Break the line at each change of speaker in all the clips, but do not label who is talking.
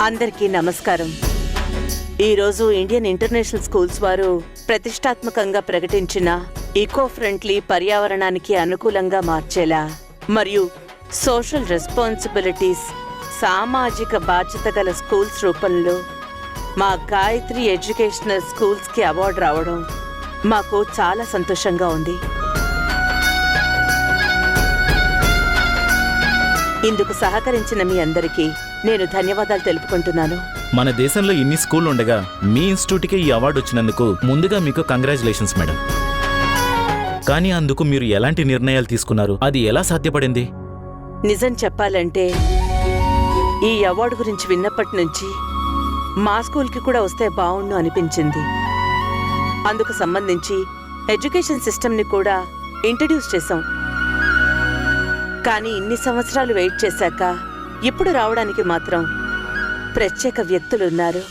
అందరికీ నమస్కారం. ఈరోజు ఇండియన్ ఇంటర్నేషనల్ స్కూల్స్ వారు ప్రతిష్టాత్మకంగా ప్రకటించిన ఈకో ఫ్రెండ్లీ పర్యావరణానికి అనుకూలంగా మార్చేలా మరియు సోషల్ రెస్పాన్సిబిలిటీస్ సామాజిక బాధ్యత గల స్కూల్స్ రూపంలో మా గాయత్రి ఎడ్యుకేషనల్ స్కూల్స్కి అవార్డు రావడం మాకు చాలా సంతోషంగా ఉంది. ఇందుకు సహకరించిన మీ అందరికీ నేను ధన్యవాదాలు తెలుపుకుంటున్నాను.
మన దేశంలో ఇన్ని స్కూల్ ఉండగా మీ ఇన్స్టిట్యూట్కి ఈ అవార్డు వచ్చినందుకు ముందుగా మీకు కంగ్రాచులేషన్స్ మేడం. కానీ అందుకు మీరు ఎలాంటి నిర్ణయాలు తీసుకున్నారు, అది ఎలా సాధ్యపడింది?
నిజం చెప్పాలంటే ఈ అవార్డు గురించి విన్నప్పటి నుంచి మా స్కూల్కి కూడా వస్తే బావుండు అనిపించింది. అందుకు సంబంధించి ఎడ్యుకేషన్ సిస్టమ్ని కూడా ఇంట్రడ్యూస్ చేశాం. కానీ ఇన్ని సంవత్సరాలు వెయిట్ చేశాక ఇప్పుడు రావడానికి మాత్రం ప్రత్యేక వ్యక్తులున్నారు.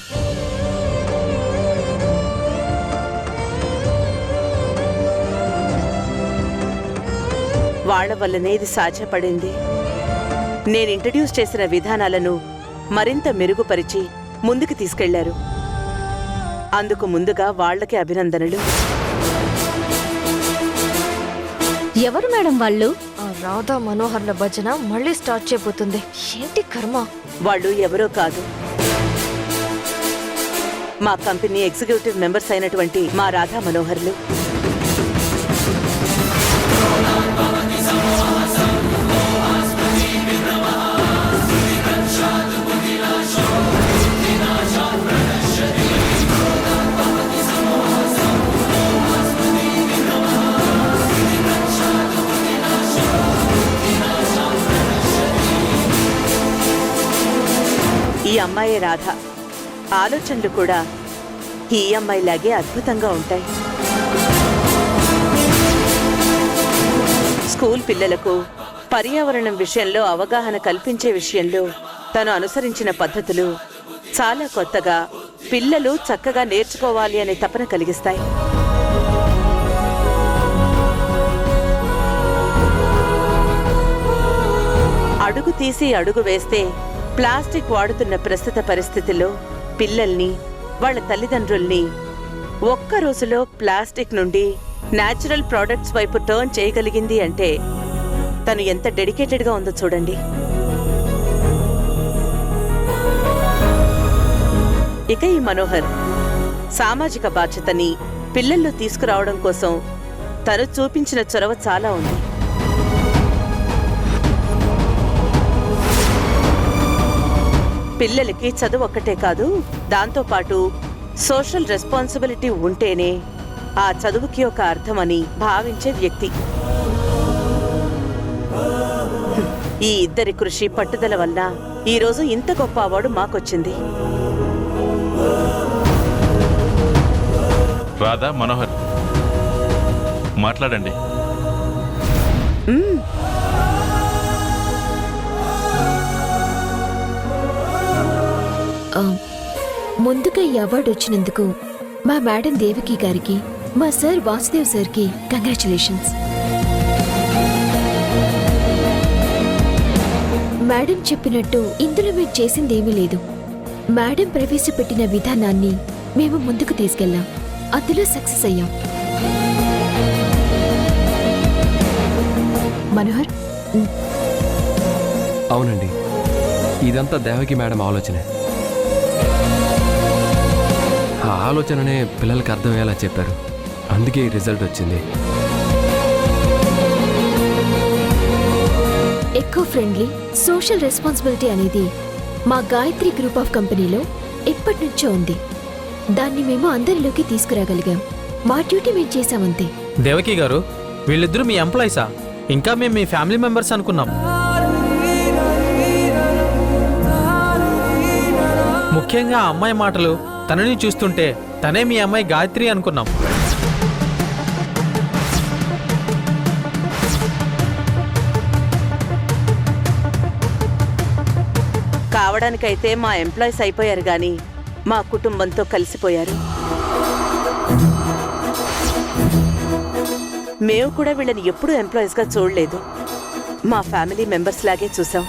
వాళ్ల వల్లనే ఇది సాధ్యపడింది. నేను ఇంట్రడ్యూస్ చేసిన విధానాలను మరింత మెరుగుపరిచి ముందుకు తీసుకెళ్లారు. అందుకు ముందుగా వాళ్లకి అభినందనలు.
ఎవరు మేడం వాళ్ళు?
రాధా మనోహర్ల భజన మళ్ళీ స్టార్ట్ చేయబోతుంది. ఏంటి కర్మ!
వాళ్ళు ఎవరో కాదు, మా కంపెనీ ఎగ్జిక్యూటివ్ మెంబర్స్ అయినటువంటి మా రాధా మనోహర్లు. ఈ అమ్మాయి రాధ. ఆలోచనలు కూడా ఈ అమ్మాయిలాగే అద్భుతంగా ఉంటాయి. స్కూల్ పిల్లలకు పర్యావరణం విషయంలో అవగాహన కల్పించే విషయంలో తను అనుసరించిన పద్ధతులు చాలా కొత్తగా, పిల్లలు చక్కగా నేర్చుకోవాలి అనే తపన కలిగిస్తాయి. అడుగు తీసి అడుగు వేస్తే ప్లాస్టిక్ వాడుతున్న ప్రస్తుత పరిస్థితుల్లో పిల్లల్ని, వాళ్ళ తల్లిదండ్రుల్ని ఒక్క రోజులో ప్లాస్టిక్ నుండి న్యాచురల్ ప్రోడక్ట్స్ వైపు టర్న్ చేయగలిగింది అంటే తను ఎంత డెడికేటెడ్గా ఉందో చూడండి. ఇక ఈ మనోహర్ సామాజిక బాధ్యతని పిల్లల్లో తీసుకురావడం కోసం తను చూపించిన చొరవ చాలా ఉంది. పిల్లలకి చదువు ఒక్కటే కాదు, దాంతోపాటు సోషల్ రెస్పాన్సిబిలిటీ ఉంటేనే ఆ చదువుకి ఒక అర్థమని భావించే వ్యక్తి. ఈ ఇద్దరి కృషి పట్టుదల వల్ల ఈరోజు ఇంత గొప్ప అవార్డు మాకొచ్చింది.
రాధా మనోహర్, మాట్లాడండి.
ముందుగా ఈ అవార్డు వచ్చినందుకు మా మేడం దేవికి గారికి, మా సార్ వాసుదేవ్ సార్కి కంగ్రాచులేషన్స్. మేడం చెప్పినట్టు ఇందులో మేము చేసిందేమీ లేదు. మేడం ప్రవేశపెట్టిన విధానాన్ని మేము ముందుకు తీసుకెళ్లాం, అందులో సక్సెస్ అయ్యాం. మనోహర్.
అవునండి, ఇదంతా దేవకి మేడం ఆలోచనే. ఆ ఆలోచననే పిల్లలకి అర్థమయ్యేలా చెప్పారు, అందుకే ఈ రిజల్ట్ వచ్చింది.
ఎకో ఫ్రెండ్లీ సోషల్ రెస్పాన్సిబిలిటీ అనేది మా గాయత్రి గ్రూప్ ఆఫ్ కంపెనీలో ఎప్పటి నుంచో ఉంది. దాన్ని మేము అందరిలోకి తీసుకురాగలిగాం. మా డ్యూటీ మేము చేశామంతే.
దేవకి గారు, వీళ్ళిద్దరూ మీ ఎంప్లాయీసా? ఇంకా మేము మీ ఫ్యామిలీ మెంబర్స్ అనుకున్నాం. ముఖ్యంగా ఆ అమ్మాయి మాటలు, తనని చూస్తుంటే తనే మీ అమ్మాయి గాయత్రి అనుకున్నాం.
కావడానికైతే మా ఎంప్లాయీస్ అయిపోయారు గాని మా కుటుంబంతో కలిసిపోయారు. మేము కూడా వీళ్ళని ఎప్పుడూ ఎంప్లాయీస్గా చూడలేదు. మా ఫ్యామిలీ మెంబర్స్ లాగే చూసాం.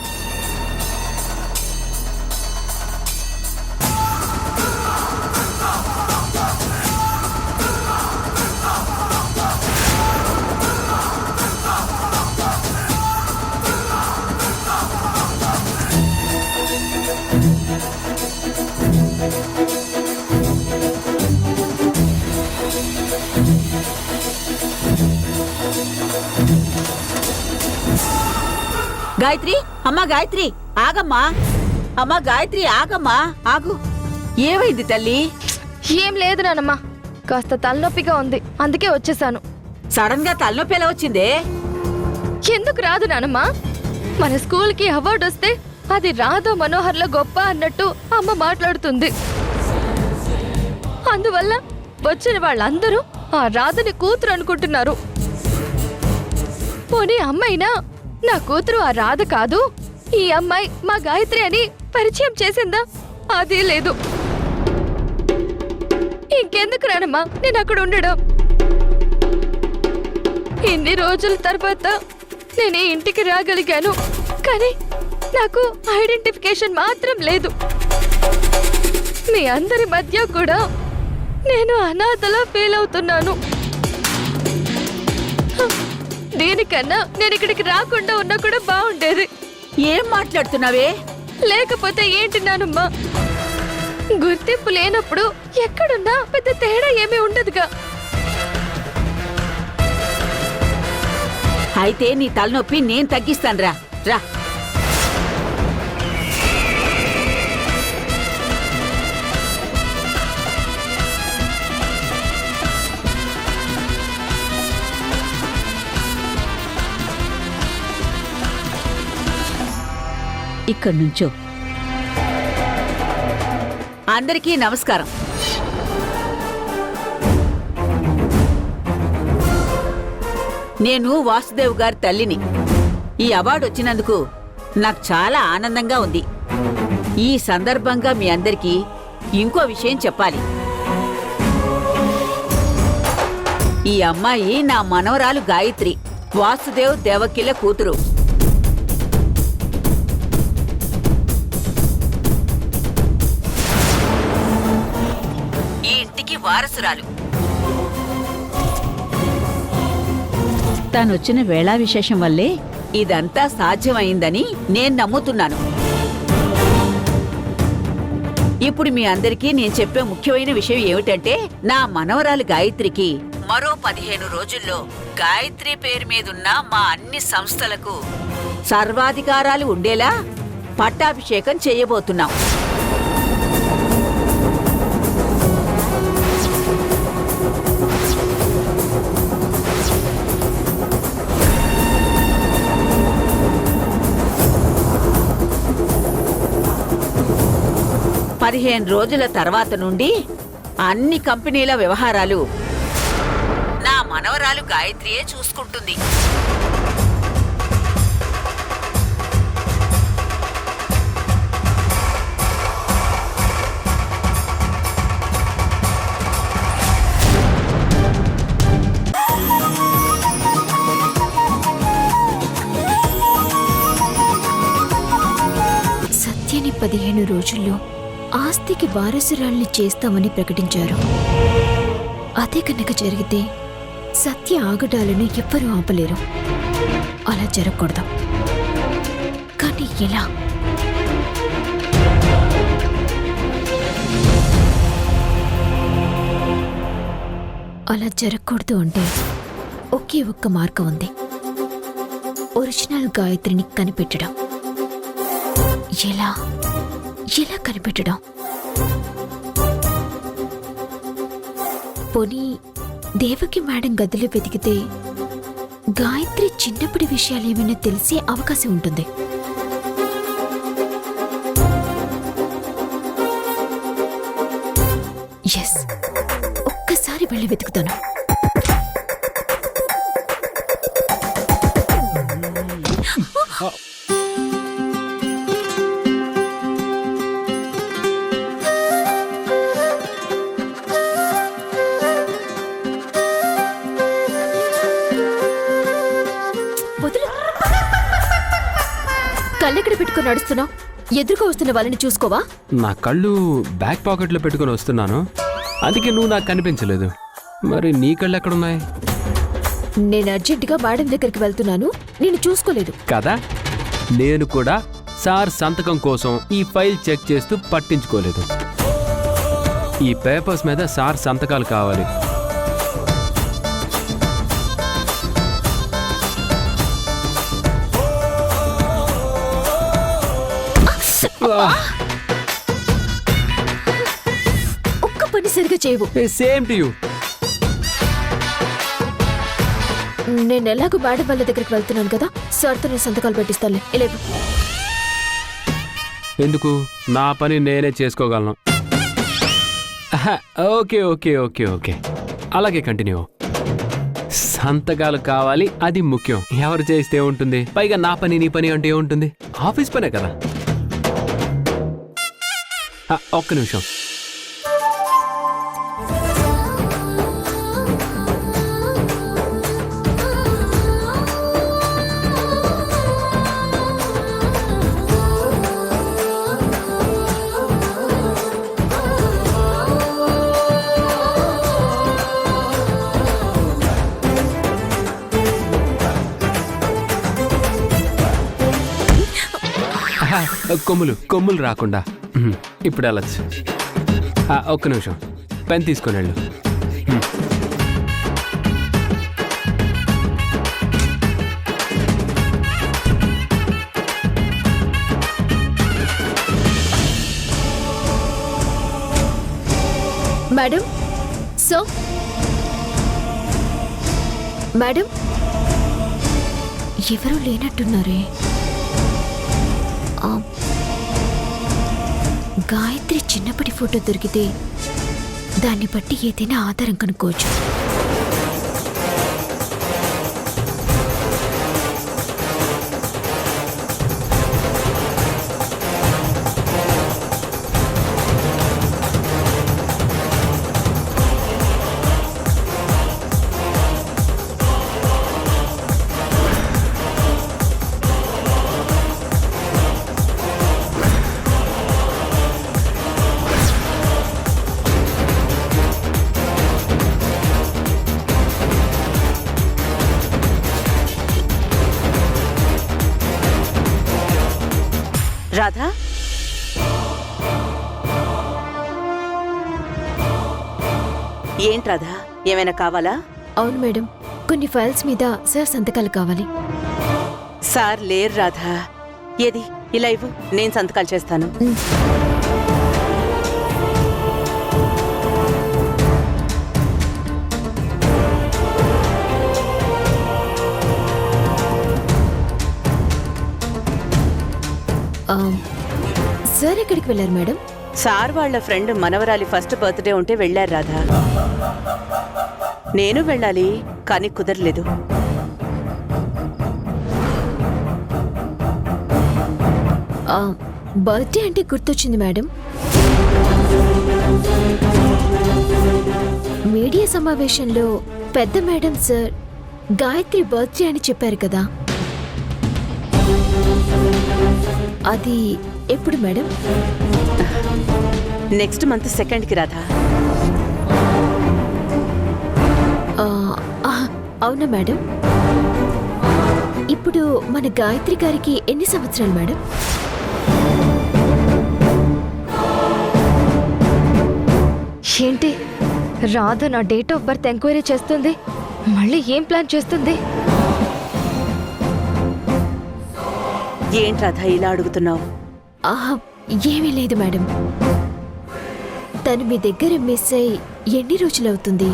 గాయత్రి, అమ్మా గాయత్రి, ఆగమ్మా. అమ్మా గాయత్రి, ఆగమ్మా, ఆగు. ఏమైంది తల్లి?
ఏం లేదు నానమ్మ, కాస్త తలనొప్పిగా ఉంది, అందుకే వచ్చేసాను.
సడన్ గా తలనొప్పి ఎలా వచ్చిందే?
ఎందుకు రాదు నానమ్మ? మన స్కూల్కి అవార్డు వస్తే అది రాధా మనోహర్ల గొప్ప అన్నట్టు అమ్మ మాట్లాడుతుంది. అందువల్ల వచ్చిన వాళ్ళందరూ ఆ రాధని కూతురు అనుకుంటున్నారు. పోనీ అమ్మైనా నా కూతురు ఆ రాధ కాదు, ఈ అమ్మాయి మా గాయత్రి అని పరిచయం చేసిందా? అదే లేదు. ఇంకెందుకు రానమ్మా నేను అక్కడ ఉండడం? ఇన్ని రోజుల తర్వాత నేను ఈ ఇంటికి రాగలిగాను, కానీ నాకు ఐడెంటిఫికేషన్ మాత్రం లేదు. మీ అందరి మధ్య కూడా నేను అనాథలా ఫీల్ అవుతున్నాను. దీనికన్నా నేను ఇక్కడికి రాకుండా ఉన్నా కూడా బాగుండేది.
ఏం మాట్లాడుతున్నావే?
లేకపోతే ఏంటి నానమ్మా, గుర్తింపు లేనప్పుడు ఎక్కడున్నా పెద్ద తేడా ఏమీ ఉండదుగా.
అయితే నీ తలనొప్పి నేను తగ్గిస్తాను. రా రా. ఇక్కడి నుంచో. అందరికీ నమస్కారం. నేను వాసుదేవ్ గారి తల్లిని. ఈ అవార్డు వచ్చినందుకు నాకు చాలా ఆనందంగా ఉంది. ఈ సందర్భంగా మీ అందరికీ ఇంకో విషయం చెప్పాలి. ఈ అమ్మాయి నా మనవరాలు గాయత్రి, వాసుదేవ్ దేవకిల కూతురు. ఈ ఇంటికి వారసురాలు. తానొచ్చిన వేళా విశేషం వల్లే ఇదంతా సాధ్యమైందని నేను నమ్ముతున్నాను. ఇప్పుడు మీ అందరికీ నేను చెప్పే ముఖ్యమైన విషయం ఏమిటంటే, నా మనవరాలు గాయత్రికి మరో 15 రోజుల్లో గాయత్రి పేరు మీదున్న మా అన్ని సంస్థలకు సర్వాధికారాలు ఉండేలా పట్టాభిషేకం చేయబోతున్నాం. పదిహేను రోజుల తర్వాత నుండి అన్ని కంపెనీల వ్యవహారాలు నా మనవరాలు గాయత్రియే చూసుకుంటుంది.
సత్యని 15 రోజుల్లో ఆస్తికి వారసురాల్ని చేస్తామని ప్రకటించారు. అదే కనుక జరిగితే సత్య ఆగడాలను ఎవ్వరూ ఆపలేరు. అలా జరగకూడదు. కానీ ఎలా? అలా జరగకూడదు అంటే ఒకే ఒక్క మార్గం ఉంది. ఒరిజినల్ గాయత్రిని కనిపెట్టడం. ఎలా ఎలా కనిపెట్టడం? పోనీ దేవకి మేడం గదిలో వెతికితే గాయత్రి చిన్నప్పటి విషయాలేమైనా తెలిసే అవకాశం ఉంటుంది. ఎస్, ఒక్కసారి వెళ్ళి వెతుకుతాను. కళ్ళెక్కడ పెట్టుకుని నడుస్తున్నావు? ఎదురుగా వస్తున్న వాళ్ళని చూసుకోవా?
నా కళ్ళు బ్యాక్ పాకెట్లో పెట్టుకొని వస్తున్నాను, అందుకే నువ్వు నాకు కనిపించలేదు. మరి నీ కళ్ళు ఎక్కడున్నాయి?
నేను అర్జెంటుగా మేడం దగ్గరికి వెళ్తున్నాను, నేను చూసుకోలేదు
కదా. నేను కూడా సార్ సంతకం కోసం ఈ ఫైల్ చెక్ చేస్తూ పట్టించుకోలేదు. ఈ పేపర్స్ మీద సార్ సంతకాలు కావాలి.
ఒక్క పని సరిగా చేయవు.
Same to you.
నేను ఎలాగో మేడం వాళ్ళ దగ్గరికి వెళ్తున్నాను కదా, సార్తో నేను సంతకాలు పెట్టిస్తానులే. ఇలా ఇవ్వు.
ఎందుకు? నా పని నేనే చేసుకోగలను. ఆహా, ఓకే ఓకే ఓకే ఓకే, అలాగే కంటిన్యూ. సంతకాలు కావాలి, అది ముఖ్యం. ఎవరు చేస్తే ఉంటుంది? పైగా నా పని నీ పని అంటే ఏముంటుంది? ఆఫీస్ పనే కదా. ఒక్క నిమిషం. కొమ్ములు రాకుండా. ఇప్పుడు వెళ్ళచ్చు. ఒక్క నిమిషం, పెన్ తీసుకొని వెళ్ళు.
మేడం, సో మేడం, ఎవరూ లేనట్టున్నారే. గాయత్రి చిన్నప్పటి ఫోటో దొరికితే దాన్ని బట్టి ఏదైనా ఆధారం కనుక్కోవచ్చు.
రాధా, ఏంటి రాధా, ఏమైనా కావాలా?
అవును మేడం, కొన్ని ఫైల్స్ మీద సార్ సంతకాలు కావాలి.
సార్ లేరు రాధా. ఏది, ఇలా ఇవ్వు, నేను సంతకాలు చేస్తాను.
సార్ ఎక్కడికి వెళ్ళారు మేడం?
సార్ వాళ్ళ ఫ్రెండ్ మనవరాలి ఫస్ట్ బర్త్డే ఉంటే వెళ్ళారు రాధా. నేను వెళ్ళాలి, కానీ కుదరలేదు.
బర్త్డే అంటే గుర్తొచ్చింది మేడం. మీడియా సమావేశంలో పెద్ద మేడం సార్ గాయత్రి బర్త్డే అని చెప్పారు కదా, అది ఎప్పుడు మేడం?
నెక్స్ట్ మంత్ 2కి రాధా.
అవునా మేడం? ఇప్పుడు మన గాయత్రి గారికి ఎన్ని సంవత్సరాలు మేడం?
ఏంటి రాధ నా డేట్ ఆఫ్ బర్త్ ఎంక్వైరీ చేస్తుంది? మళ్ళీ ఏం ప్లాన్ చేస్తుంది?
ఏంటి రాధా ఇలా అడుగుతున్నావు?
ఏమీ లేదు మేడం. తను మీ దగ్గర మిస్ అయి ఎన్ని రోజులవుతుంది,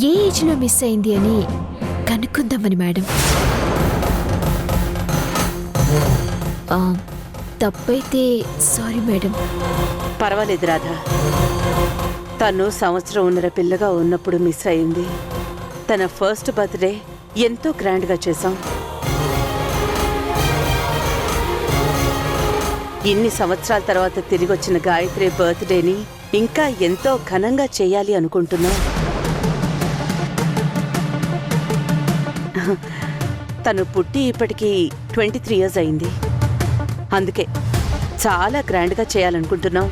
ఏ ఏజ్లో మిస్ అయింది అని కనుక్కుందామని మేడం. తప్పైతే సారీ మేడం.
పర్వాలేదు రాధా. తను సంవత్సరం పిల్లగా ఉన్నప్పుడు మిస్ అయింది. తన ఫస్ట్ బర్త్డే ఎంతో గ్రాండ్గా చేశాం. ఇన్ని సంవత్సరాల తర్వాత తిరిగి వచ్చిన గాయత్రి బర్త్డేని ఇంకా ఎంతో ఘనంగా చేయాలి అనుకుంటున్నాం. తను పుట్టి ఇప్పటికీ 23 years అయింది. అందుకే చాలా గ్రాండ్గా చేయాలనుకుంటున్నాం.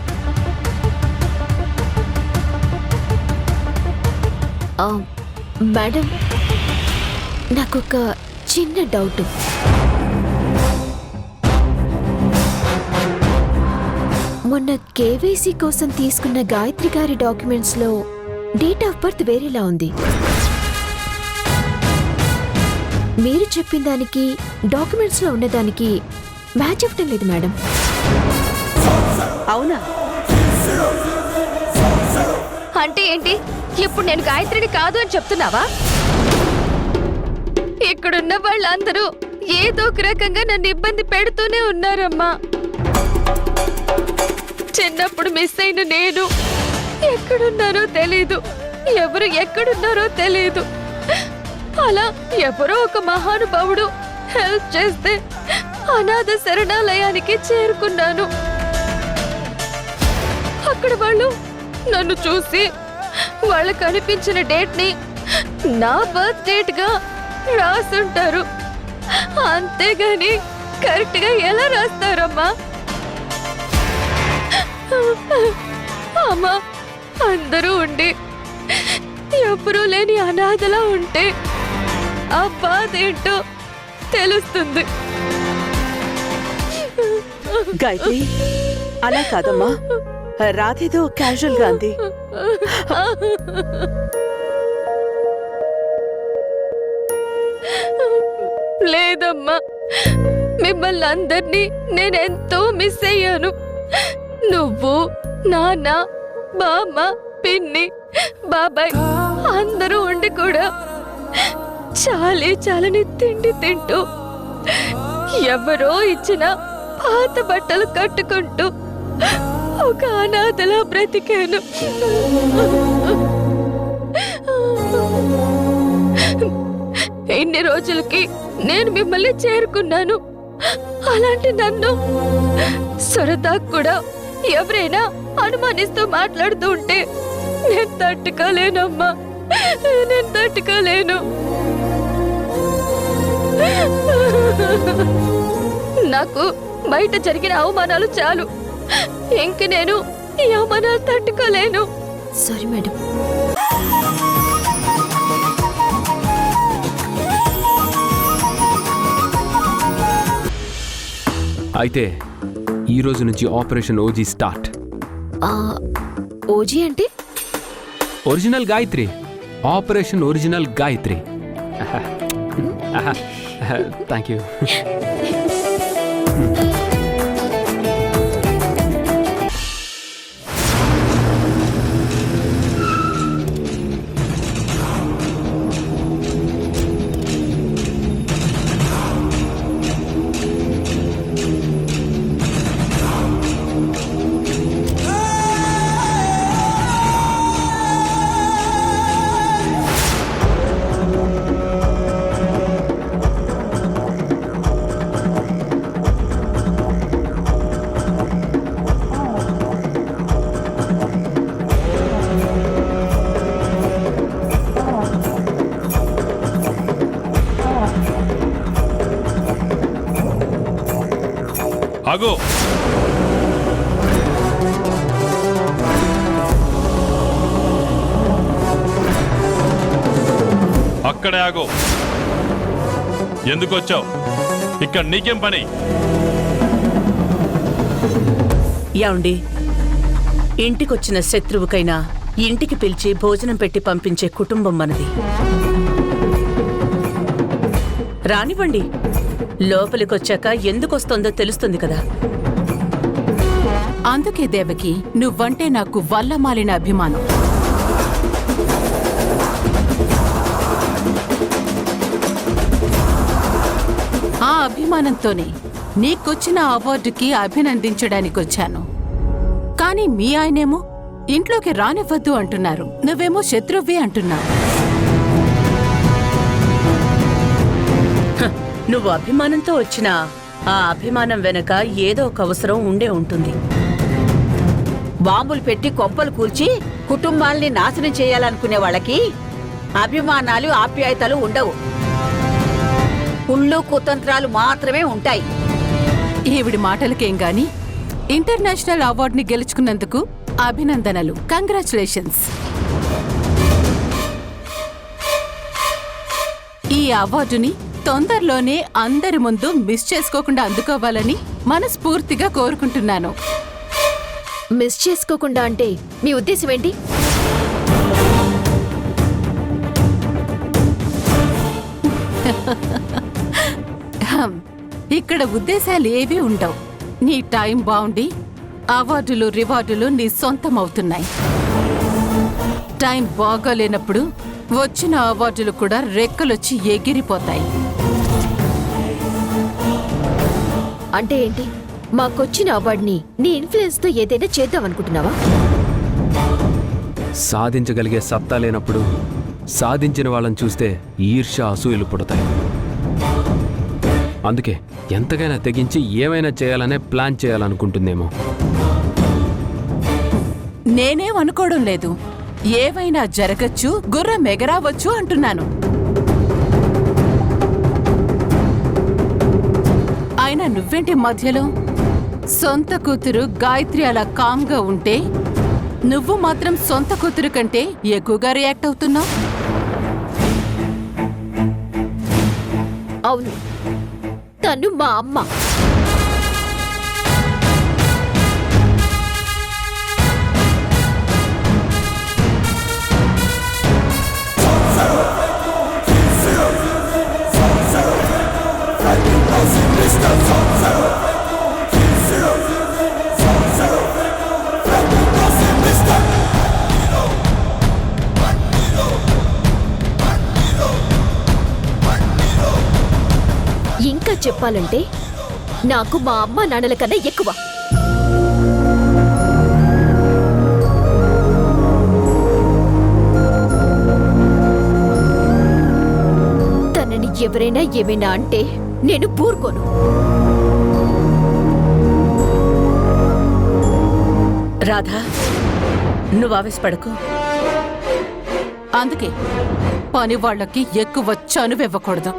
మేడం, నాకొక చిన్న డౌట్. మొన్న కేవైసీ కోసం తీసుకున్న గాయత్రి గారి డాక్యుమెంట్స్లో డేట్ ఆఫ్ బర్త్ వేరేలా ఉంది. మీరు చెప్పిన దానికి డాక్యుమెంట్స్లో ఉన్నదానికి మ్యాచ్ అవ్వటం లేదు మేడం.
అవునా?
అంటే ఏంటి? ఇప్పుడు నేను గాయత్రిని కాదు అని చెప్తున్నావా? ఇక్కడున్న వాళ్ళందరూ ఏదో ఒక రకంగా నన్ను ఇబ్బంది పెడుతూనే ఉన్నారమ్మా. చిన్నప్పుడు మిస్ అయిన నేను ఎక్కడున్నారో తెలీదు, ఎవరు ఎక్కడున్నారో తెలీదు. అలా ఎవరో ఒక మహానుభావుడు హెల్ప్ చేస్తే అనాథ శరణాలయానికి చేరుకున్నాను. అక్కడ వాళ్ళు నన్ను చూసి వాళ్ళకు అనిపించిన డేట్ ని నా బర్త్ డేట్ గా రాసుంటారు. అంతేగాని కరెక్ట్ గా ఎలా రాస్తారమ్మా? అమ్మా, అందరూ ఉండి ఎవరూ లేని అనాథలా ఉంటే ఆ బాధ ఏంటో తెలుస్తుంది.
గాయత్రి, అలా కాదమ్మా. రాధేదో క్యాజువల్ గా అంది.
లేదమ్మా, మిమ్మల్ని అందరినీ నేనెంతో మిస్ అయ్యాను. నువ్వు, నాన్న, బామ్మ, పిన్ని, బాబాయ్ అందరూ ఉండి కూడా చాలని తిండి తింటూ ఎవరో ఇచ్చిన పాత బట్టలు కట్టుకుంటూ ఒక అనాథలా బ్రతికాను. ఇన్ని రోజులకి నేను మిమ్మల్ని చేరుకున్నాను. అలాంటి నన్ను సరదా కూడా ఎవరైనా అనుమానిస్తూ మాట్లాడుతూ ఉంటే నేను తట్టుకోలేనమ్మా, నేను తట్టుకోలేను. నాకు బయట జరిగిన అవమానాలు చాలు. ఇంక నేను ఈ అవమానాలు తట్టుకోలేను.
Sorry madam.
అయితే ఈ రోజు నుంచి ఆపరేషన్ ఓజీ స్టార్ట్.
ఓజీ అంటే?
Original Gayatri. Operation original Gayatri. Thank you.
ఆగు. అక్కడే ఆగు. ఎందుకు వచ్చావు? ఇక్కడ నీకేం పని?
యాండి, ఇంటికొచ్చిన శత్రువుకైనా ఇంటికి పిలిచి భోజనం పెట్టి పంపించే కుటుంబం మనది. రానివ్వండి, లోపలికొచ్చాక ఎందుకొస్తుందో తెలుస్తుంది కదా.
అందుకే దేవకి, నువ్వంటే నాకు వల్లమాలిన అభిమానం. ఆ అభిమానంతోనే నీకొచ్చిన అవార్డుకి అభినందించడానికొచ్చాను. కానీ మీ ఆయనేమో ఇంట్లోకి రానివ్వద్దు అంటున్నారు, నువ్వేమో శత్రువ్వే అంటున్నావు.
నువ్వు అభిమానంతో వచ్చినా ఆ అభిమానం వెనక ఏదో ఒక అవసరం ఉండే ఉంటుంది.
బాంబులు పెట్టి కొంపలు కూల్చి కుటుంబాల్ని నాశనం చేయాలనుకునే వాళ్ళకి అభిమానాలు, ఆప్యాయతలు ఉండవు. కుళ్ళు కుతంత్రాలు మాత్రమే ఉంటాయి.
ఈవిడి మాటలకేం గాని ఇంటర్నేషనల్ అవార్డుని గెలుచుకున్నందుకు అభినందనలు. కంగ్రాచులేషన్స్. ఈ అవార్డుని తొందరలోనే అందరి ముందు మిస్ చేసుకోకుండా అందుకోవాలని మనస్ఫూర్తిగా కోరుకుంటున్నాను.
మిస్ చేసుకోకుండా అంటే మీ ఉద్దేశం ఏంటి?
ఇక్కడ ఉద్దేశాలు ఏవీ ఉండవు. నీ టైం బాగుండి అవార్డులు రివార్డులు నీ సొంతమవుతున్నాయి. టైం బాగాలేనప్పుడు వచ్చిన అవార్డులు కూడా రెక్కలొచ్చి ఎగిరిపోతాయి.
అంటే ఏంటి? మాకొచ్చిన అవార్డుని నీ ఇన్ఫ్లుయెన్స్తో ఏదైనా చేద్దామనుకుంటున్నావా?
సాధించగలిగే సత్తా లేనప్పుడు సాధించిన వాళ్ళని చూస్తే ఈర్ష్య అసూయలు పుడతాయి. అందుకే ఎంతకైనా తెగించి ఏమైనా చేయాలనే ప్లాన్ చేయాలనుకుంటుందేమో.
నేనేం అనుకోవడం లేదు. ఏవైనా జరగచ్చు, గుర్రం ఎగరావచ్చు అంటున్నాను. అయినా నువ్వేంటి మధ్యలో? సొంత కూతురు గాయత్రి అలా కామ్గా ఉంటే నువ్వు మాత్రం సొంత కూతురు కంటే ఎక్కువగా రియాక్ట్ అవుతున్నావు.
అవును, తను మా అమ్మ. ఇంకా చెప్పాలంటే నాకు మా అమ్మ నాన్నల కన్నా ఎక్కువ. తనని ఎవరైనా ఏమైనా అంటే నేను ఊరుకోను.
రాధా, నువ్వు ఆవేశపడకు.
అందుకే పని వాళ్ళకి ఎక్కువ చనువివ్వకూడదు.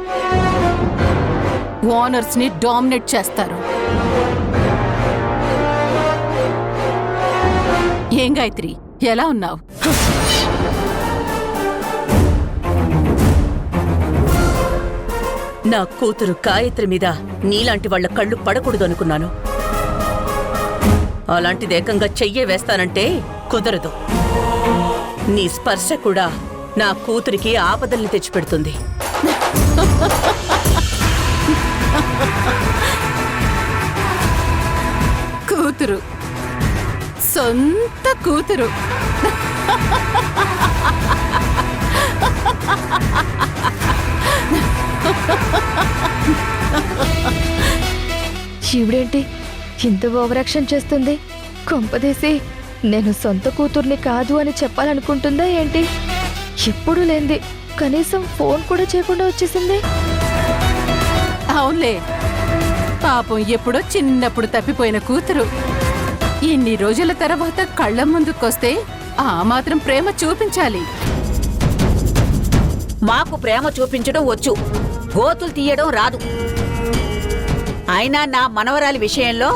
ఓనర్స్ ని డామినేట్ చేస్తారు. ఏం గాయత్రి, ఎలా ఉన్నావు?
నా కూతురు గాయత్రి మీద నీలాంటి వాళ్ళ కళ్ళు పడకూడదు అనుకున్నాను. అలాంటిది ఏకంగా చెయ్యే వేస్తానంటే కుదరదు. నీ స్పర్శ కూడా నా కూతురికి ఆపదల్ని తెచ్చిపెడుతుంది.
కూతురు, సొంత కూతురు.
శివుడేంటి ఇంత ఓవరాక్షన్ చేస్తుంది? కొంపదీసి నేను సొంత కూతుర్ని కాదు అని చెప్పాలనుకుంటుందా ఏంటి? ఎప్పుడు లేంది కనీసం ఫోన్ కూడా చేయకుండా వచ్చేసింది.
అవునులే, పాపం ఎప్పుడో చిన్నప్పుడు తప్పిపోయిన కూతురు ఇన్ని రోజుల తర్వాత కళ్ళ ముందుకొస్తే ఆ మాత్రం ప్రేమ చూపించాలి.
మాకు ప్రేమ చూపించడం వచ్చు, గోతులు తీయడం రాదు. అయినా నా మనవరాలి విషయంలో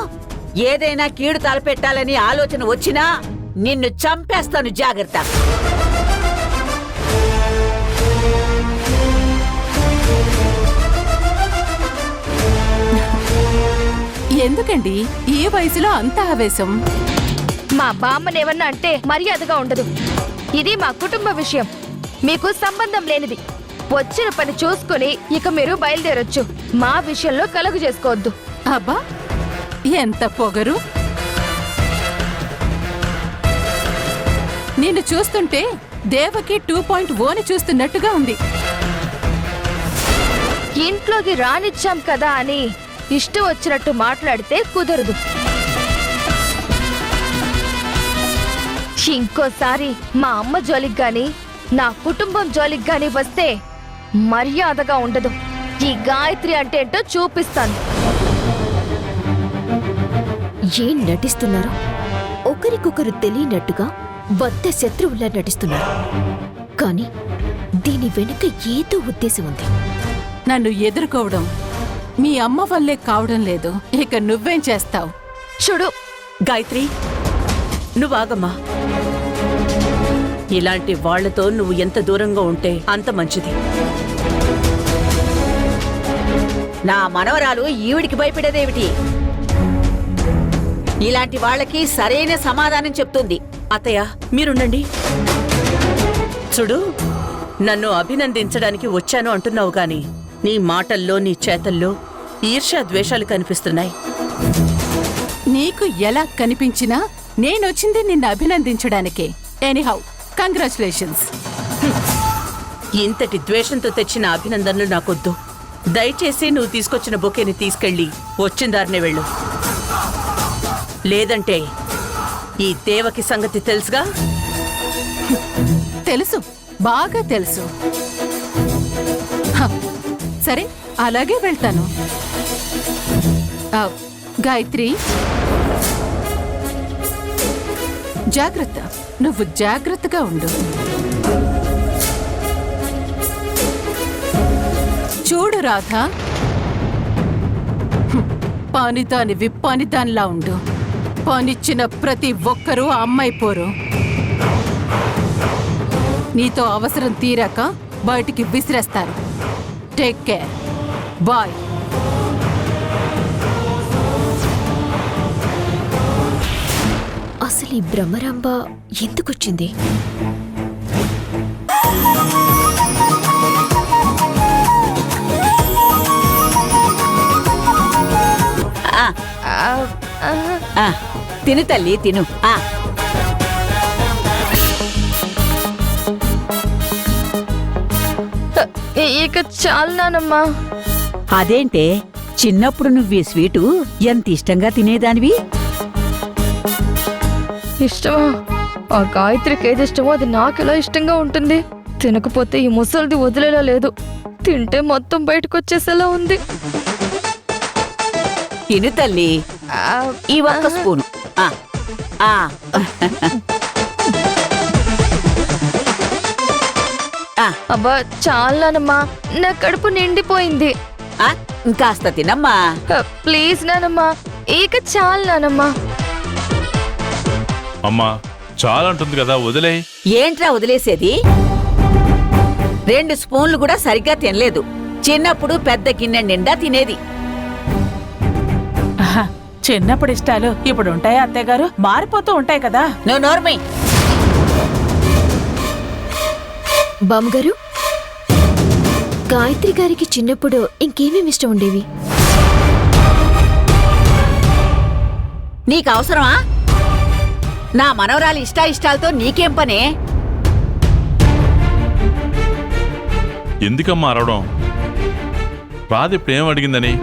ఏదైనా కీడు తలపెట్టాలని ఆలోచన వచ్చినా నిన్ను చంపేస్తాను, జాగ్రత్త.
ఎందుకండి ఈ వయసులో అంత ఆవేశం?
మా బామ్మనేమన్నా అంటే మర్యాదగా ఉండదు. ఇది మా కుటుంబ విషయం, మీకు సంబంధం లేనిది. వచ్చిన పని చూసుకుని ఇక మీరు బయలుదేరొచ్చు. మా విషయంలో కలుగు చేసుకోవద్దు.
అబ్బా, ఎంత పొగరు! నిన్ను చూస్తుంటే దేవకి 2.0ని చూస్తున్నట్టుగా ఉంది.
ఇంట్లోకి రానిచ్చాం కదా అని ఇష్టం వచ్చినట్టు మాట్లాడితే కుదరదు. ఇంకోసారి మా అమ్మ జోలికి గాని నా కుటుంబం జోలికి గాని వస్తే మర్యాదగా ఉండదు. ఈ గాయత్రి అంటే ఏంటో చూపిస్తాను.
ఏం నటిస్తున్నారు? ఒకరికొకరు తెలియనట్టుగా బద్ద శత్రువులా నటిస్తున్నారు. కానీ దీని వెనుక ఏదో ఉద్దేశం ఉంది.
నన్ను ఎదుర్కోవడం మీ అమ్మ వల్లే కావడం లేదు. ఇక నువ్వేం చేస్తావు?
చూడు
గాయత్రి, నువ్వాగమ్మా. ఇలాంటి వాళ్లతో నువ్వు ఎంత దూరంగా ఉంటే అంత మంచిది. నా మనవరాలు ఈవిడికి భయపడేదేమిటి? ఇలాంటి వాళ్ళకి సరైన సమాధానం చెప్తుంది. అత్తయ్య, మీరుండండి. చూడు, నన్ను అభినందించడానికి వచ్చాను అంటున్నావు గాని నీ మాటల్లో నీ చేతల్లో ఈర్ష్య ద్వేషాలు కనిపిస్తున్నాయి.
నీకు ఎలా కనిపించినా నేనొచ్చింది నిన్ను అభినందించడానికే. Anyhow, congratulations.
ఇంతటి ద్వేషంతో తెచ్చిన అభినందనలు నాకొద్దు. దయచేసి నువ్వు తీసుకొచ్చిన బొకేని తీసుకెళ్ళి వచ్చిన దారినే వెళ్ళు. లేదంటే ఈ దేవకి సంగతి తెలుసుగా.
తెలుసు, బాగా తెలుసు. హ, సరే, అలాగే వెళ్తాను. గాయత్రి, జాగ్రత్త, నువ్వు జాగ్రత్తగా ఉండు. చూడు రాధా, పానిదాని విప్పానిదానిలా ఉండు. పానిచ్చిన ప్రతి ఒక్కరూ అమ్మాయి పోరు. నీతో అవసరం తీరాక బయటికి విసిరేస్తారు. Take care. బాయ్.
అసలు ఈ భ్రమరాంబ ఎందుకొచ్చింది?
తిను తల్లి, తిను.
ఇక చాలు నానమ్మా.
అదేంటే, చిన్నప్పుడు నువ్వు ఈ స్వీటు ఎంత ఇష్టంగా తినేదానివి?
ఇష్టమా? ఆ గాయత్రికి ఏది ఇష్టమో అది నాకెలా ఇష్టంగా ఉంటుంది. తినకపోతే ఈ ముసలిది వదిలేలా లేదు. తింటే మొత్తం బయటకు ఉంది.
తిను తల్లి, ఈ ఒక్క స్పూను.
అబ్బా చాలు నానమ్మా, నా కడుపు నిండిపోయింది.
ఇంకాస్త తినమ్మా.
ప్లీజ్ నానమ్మా, ఇక చాలు నానమ్మా.
అమ్మా చాలంటుంది కదా, వదిలే.
ఏంట్రా వదిలేసేది? 2 స్పూన్లు కూడా సరిగ్గా తినలేదు. చిన్నప్పుడు పెద్ద గిన్నె నిండా తినేది.
చిన్నప్పుడు ఇష్టాలు ఇప్పుడు ఉంటాయా అత్తయ్య గారు? మారిపోతూ ఉంటాయి కదా.
నువ్వు నోర్మి.
బామ్మగారు, గాయత్రి గారికి చిన్నప్పుడు ఇంకేమేమి ఇష్టం ఉండేవి?
నీకు అవసరమా? నా మనవరాలి ఇష్టాలతో నీకేం పనే?
ఎందుకమ్మా అరవడం? రాధ ఇప్పుడేం అడిగిందని?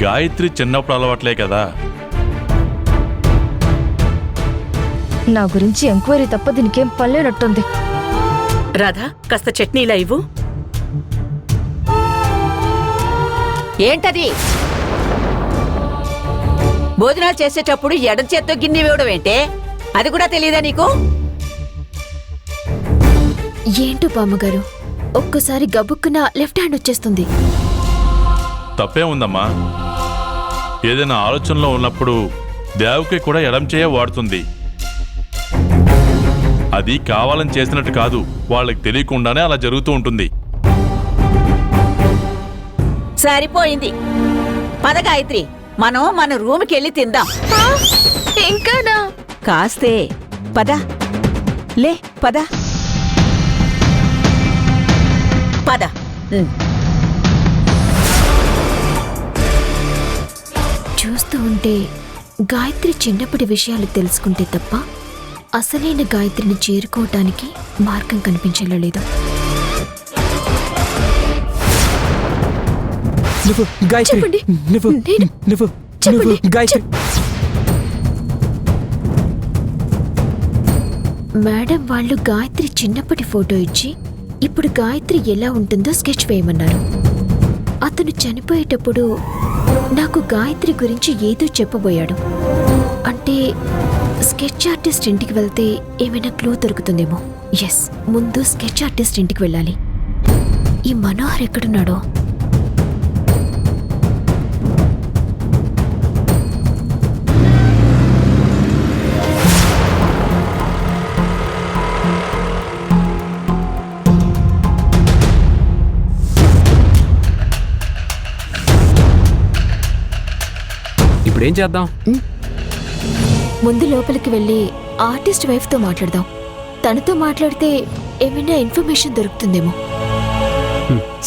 గాయత్రి చిన్నప్పుడు అలవాట్లే కదా.
నా గురించి ఎంక్వైరీ తప్ప దీనికేం పనిలేనట్టుంది.
రాధా, కాస్త చట్నీలా ఇవ్వు.
ఏంటది? భోజనాలు చేసేటప్పుడు ఎడం చేత్తో గిన్నె ఇవ్వడం ఏంటే? అది కూడా తెలియదా నీకు?
ఏంటో బామ్మగారు, ఒక్కసారి గబుక్కున లెఫ్ట్ హ్యాండ్ వచ్చేస్తుంది.
తప్పే ఉందమ్మా. ఏదైనా ఆలోచనలో ఉన్నప్పుడు దేవకి కూడా ఎడం చేయ వాడుతుంది. అది కావాలని చేసినట్టు కాదు, వాళ్ళకి తెలియకుండానే అలా జరుగుతూ ఉంటుంది.
సరిపోయింది. పద గాయత్రి, మనం మన రూమ్కి వెళ్ళి తిందాం.
ఇంకానా?
కాస్తే పద. లే పద పద.
చూస్తూ ఉంటే గాయత్రి చిన్నప్పటి విషయాలు తెలుసుకుంటే తప్ప అసలైన గాయత్రిని చేరుకోవటానికి మార్గం కనిపించేలా లేదు. చెప్పండి. మేడం వాళ్ళు గాయత్రి చిన్నప్పటి ఫోటో ఇచ్చి ఇప్పుడు గాయత్రి ఎలా ఉంటుందో స్కెచ్ వేయమన్నారు. అతను చనిపోయేటప్పుడు నాకు గాయత్రి గురించి ఏదో చెప్పబోయాడు. అంటే స్కెచ్ ఆర్టిస్ట్ ఇంటికి వెళ్తే ఏమైనా క్లూ దొరుకుతుందేమో. ఎస్, ముందు స్కెచ్ ఆర్టిస్ట్ ఇంటికి వెళ్ళాలి. ఈ మనోహర్ ఎక్కడున్నాడో?
ఇప్పుడేం చేద్దాం?
ముందు లోపలికి వెళ్ళి ఆర్టిస్ట్ వైఫ్తో మాట్లాడదాం. తనతో మాట్లాడితే ఏమైనా ఇన్ఫర్మేషన్ దొరుకుతుందేమో.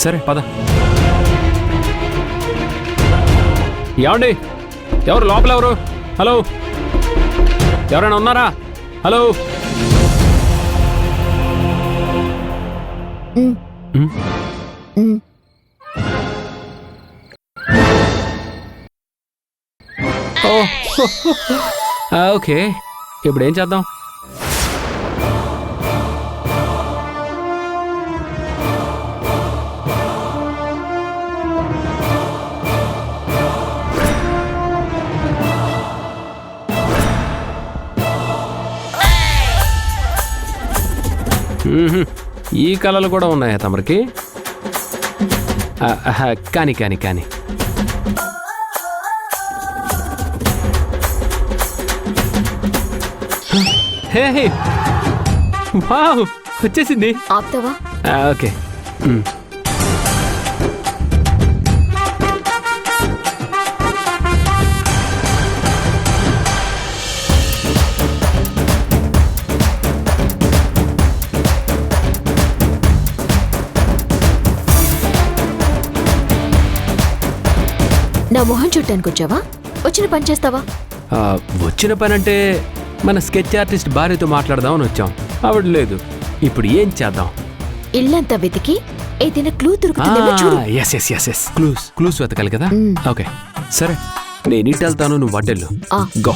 సరే పద. ఏమండి, ఎవరు లోపల? ఎవరు? హలో, ఎవరైనా ఉన్నారా? హలో.
ఉమ్,
ఉమ్,
ఉమ్.
ఓ, ఓకే, ఇప్పుడు ఏం చేద్దాం? ఈ కళలు కూడా ఉన్నాయా తమరికి? కానీ కానీ కానీ హే, వావ్, వచ్చేసింది.
ఆపుతావా?
ఓకే.
నా మొహం చూడటానికి వచ్చావా? వచ్చిన పని చేస్తావా?
వచ్చిన పని అంటే మన స్కెచ్ ఆర్టిస్ట్ భార్యతో మాట్లాడదామని వచ్చాం. ఆవిడ లేదు. ఇప్పుడు ఏం చేద్దాం?
ఇల్లంతా వెతికి ఏదైనా క్లూ దొరుకుతుందేమో చూడు.
Yes yes yes yes, clues వెతకాలి కదా. ఓకే సరే, నేను ఇటు వెళ్తాను, నువ్వు వడ్డెళ్ళు.
ఆ.
గో.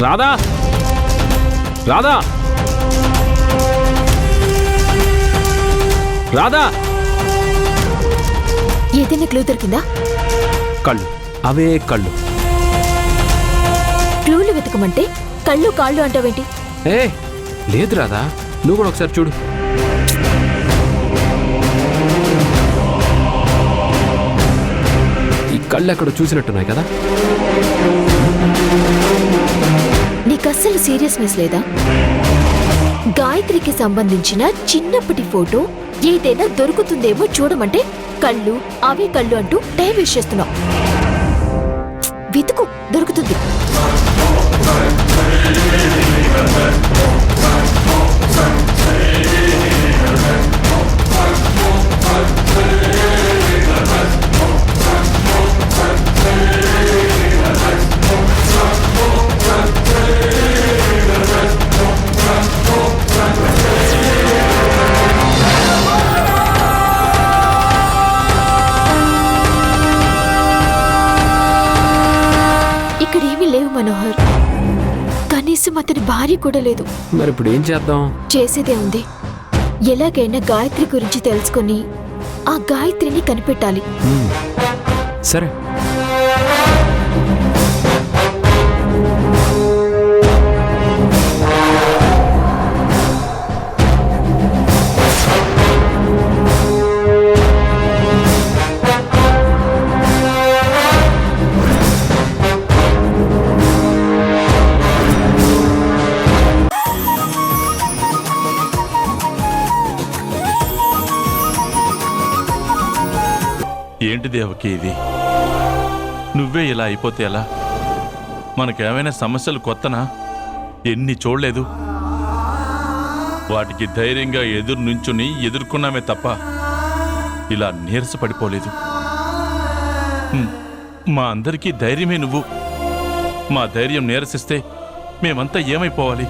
రాధా, రాధా, రాధా.
ఏదైనా క్లూ దొరికిందా?
కళ్ళు, అవే కళ్ళు.
క్లూలు వెతకమంటే కళ్ళు కాళ్ళు అంటావేంటి?
ఏ లేదు రాధా, నువ్వు కూడా ఒకసారి చూడు. ఈ కళ్ళు ఎక్కడ చూసినట్టున్నాయి కదా.
నీకు అస్సలు సీరియస్నెస్ లేదా? గాయత్రికి సంబంధించిన చిన్నప్పటి ఫోటో ఏదైనా దొరుకుతుందేమో చూడమంటే కళ్ళు, అవే కళ్ళు అంటూ టైం వేస్ట్ చేస్తున్నావు. వెతుకు, దొరుకుతుంది. ఇక్కడేమీ లేవు మనోహర్. కనీసం అతని భార్య కూడా లేదు.
మరి ఇప్పుడు ఏం చేద్దాం?
చేసేదే ఉంది. ఎలాగైనా గాయత్రి గురించి తెలుసుకుని ఆ గాయత్రిని కనిపెట్టాలి.
సరే.
ఏంటి దేవకి ఇది? నువ్వే ఇలా అయిపోతే ఎలా? మనకేమైనా సమస్యలు కొత్తనా? ఎన్ని చూడలేదు. వాటికి ధైర్యంగా ఎదురు నుంచుని ఎదుర్కొన్నామే తప్ప ఇలా నీరసపడిపోలేదు. మా అందరికీ ధైర్యమే నువ్వు. మా ధైర్యం నీరసిస్తే మేమంతా ఏమైపోవాలి?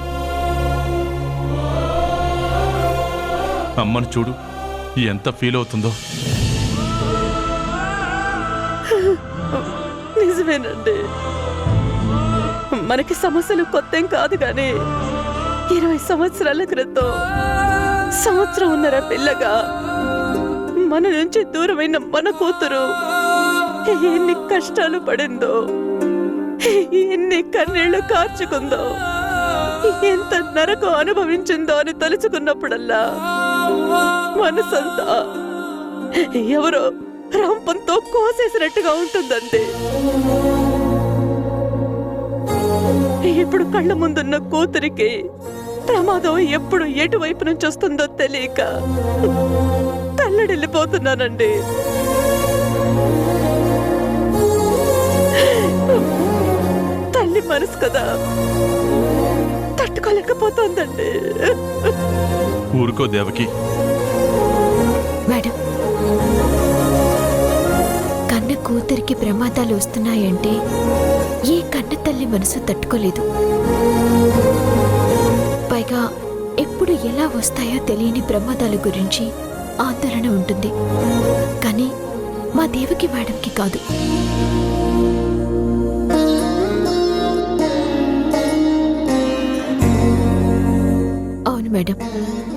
అమ్మను చూడు ఎంత ఫీల్ అవుతుందో.
నిజమేనండి, మనకి సమస్యలు కొత్తేం కాదు గాని 20 సంవత్సరాల క్రితం సంవత్సరంన్నర పిల్లగా మన నుంచి దూరమైన మన కూతురు ఎన్ని కష్టాలు పడిందో, ఎన్ని కన్నీళ్లు కార్చుకుందో, ఎంత నరకం అనుభవించిందో అని తలుచుకున్నప్పుడల్లా మనసంతా ఎవరో రంపంతో కోసేసినట్టుగా ఉంటుందండి. ఇప్పుడు కళ్ళ ముందున్న కూతురికి ప్రమాదం ఎప్పుడు ఎటువైపు నుంచి వస్తుందో తెలియక తల్లడిల్లిపోతున్నానండి. తల్లి మనసు కదా, తట్టుకోలేకపోతోందండి.
ఊరుకో దేవకి.
మేడం, కన్న కూతురికి ప్రమాదాలు వస్తున్నాయంటే ఏ కన్న తల్లి మనసు తట్టుకోలేదు. పైగా ఎప్పుడు ఎలా వస్తాయో తెలియని ప్రమాదాల గురించి ఆందోళన ఉంటుంది. కానీ మా దేవకి మేడంకి కాదు. అవును మేడం,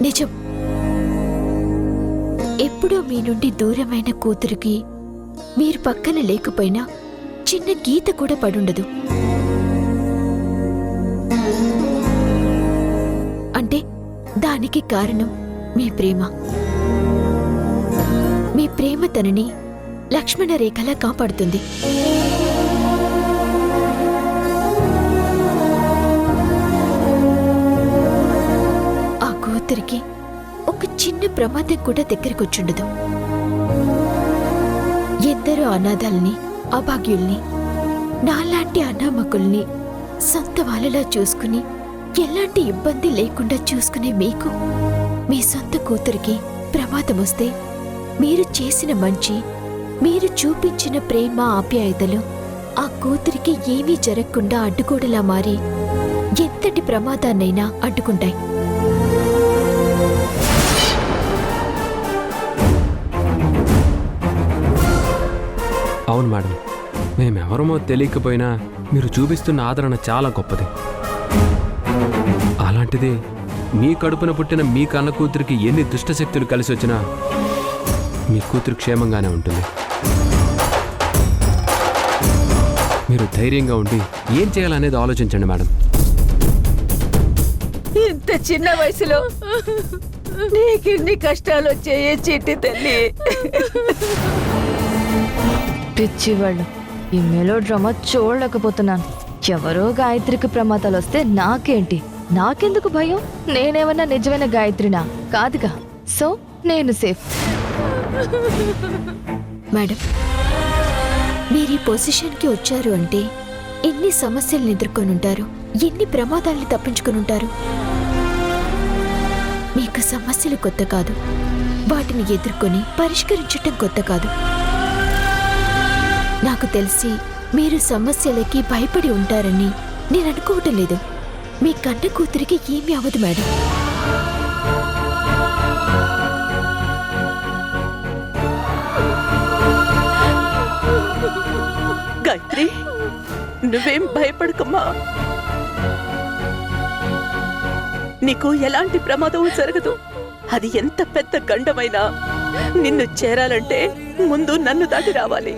నిజం. ఎప్పుడో మీ నుండి దూరమైన కూతురికి మీరు పక్కన లేకపోయినా చిన్న గీత కూడా పడుండదు. అంటే దానికి కారణం మీ ప్రేమ. మీ ప్రేమ తనని లక్ష్మణ రేఖలా కాపాడుతుంది. ఆ కూతురికి ఒక చిన్న ప్రమాదం కూడా దగ్గరకొచ్చుండదు. ఎందరో అనాథాల్ని, అభాగ్యుల్ని, నాలాంటి అనామకుల్ని సొంత వాళ్ళలా చూసుకుని ఎలాంటి ఇబ్బంది లేకుండా చూసుకునే మీకు మీ సొంత కూతురికి ప్రమాదం వస్తే మీరు చేసిన మంచి, మీరు చూపించిన ప్రేమ ఆప్యాయతలు ఆ కూతురికి ఏమీ జరగకుండా అడ్డుగోడలా మారి ఎంతటి ప్రమాదాన్నైనా అడ్డుకుంటాయి.
అవును మేడం, మేమెవరమో తెలియకపోయినా మీరు చూపిస్తున్న ఆదరణ చాలా గొప్పది. అలాంటిది మీ కడుపున పుట్టిన మీ కన్న కూతురికి ఎన్ని దుష్టశక్తులు కలిసి వచ్చినా మీ కూతురు క్షేమంగానే ఉంటుంది. మీరు ధైర్యంగా ఉండి ఏం చేయాలనేది ఆలోచించండి మేడం.
ఇంత చిన్న వయసులో నీకిన్ని కష్టాలు వచ్చాయే చిట్టి తల్లి.
పిచ్చివాళ్ళు, ఈ మెలో డ్రామా చూడలేకపోతున్నాను. ఎవరో గాయత్రికి ప్రమాదాలు వస్తే నాకేంటి? నాకెందుకు భయం? నేనేమన్నా నిజమైన గాయత్రినా? కాదుగా. సో నేను సేఫ్.
మేడం, మీరు ఈ పొజిషన్కి వచ్చారు అంటే ఎన్ని సమస్యలను ఎదుర్కొనుంటారు, ఎన్ని ప్రమాదాల్ని తప్పించుకునుంటారు. మీకు సమస్యలు కొత్త కాదు, వాటిని ఎదుర్కొని పరిష్కరించటం కొత్త కాదు. నాకు తెలిసి మీరు సమస్యలకి భయపడి ఉంటారని నేను అనుకోవటం లేదు. మీ కన్న కూతురికి ఏమీ అవ్వదు మేడం.
గాయత్రి, నువ్వేం భయపడకమ్మా. నీకు ఎలాంటి ప్రమాదం జరగదు. అది ఎంత పెద్ద గండమైనా నిన్ను చేరాలంటే ముందు నన్ను దాటి రావాలి.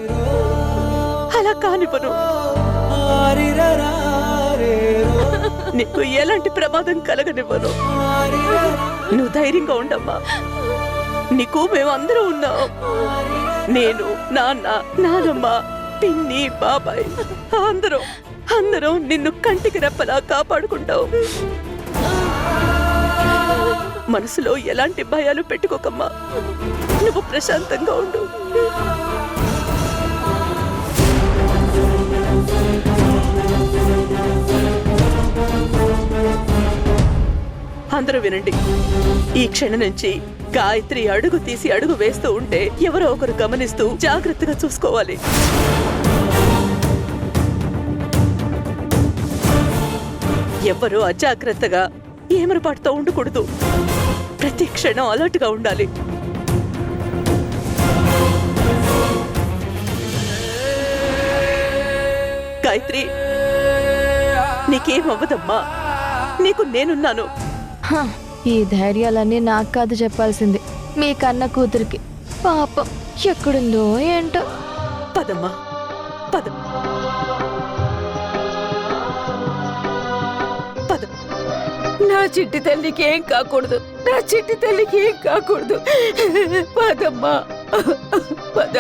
అలా కానివ్వను. నీకు ఎలాంటి ప్రమాదం కలగనివ్వను. నువ్వు ధైర్యంగా ఉండమ్మా. నీకు మేమందరూ ఉన్నాం. నేను, నాన్న, నానమ్మ, పిన్ని, బాబాయ్, అందరం నిన్ను కంటికి రెప్పలా కాపాడుకుంటావు. మనసులో ఎలాంటి భయాలు పెట్టుకోకమ్మా. నువ్వు ప్రశాంతంగా ఉండు. అందరూ వినండి. ఈ క్షణం నుంచి గాయత్రి అడుగు తీసి అడుగు వేస్తూ ఉంటే ఎవరో ఒకరు గమనిస్తూ జాగ్రత్తగా చూసుకోవాలి. ఎవరు అజాగ్రత్తగా ఏమరపాటుతో ఉండకూడదు. ప్రతి క్షణం అలర్ట్గా ఉండాలి. గాయత్రి, నీకేమవ్వదమ్మా, నీకు నేనున్నాను.
ఈ ధైర్యాలన్నీ నాకు కాదు చెప్పాల్సింది, మీ కన్న కూతురికి. పాపం ఎక్కడుందో ఏంటో.
పదమ్మా, పద పద.
నా చిట్టి తల్లికి ఏం కాకూడదు, నా చిట్టి తల్లికి ఏం కాకూడదు. పదమ్మా, పద.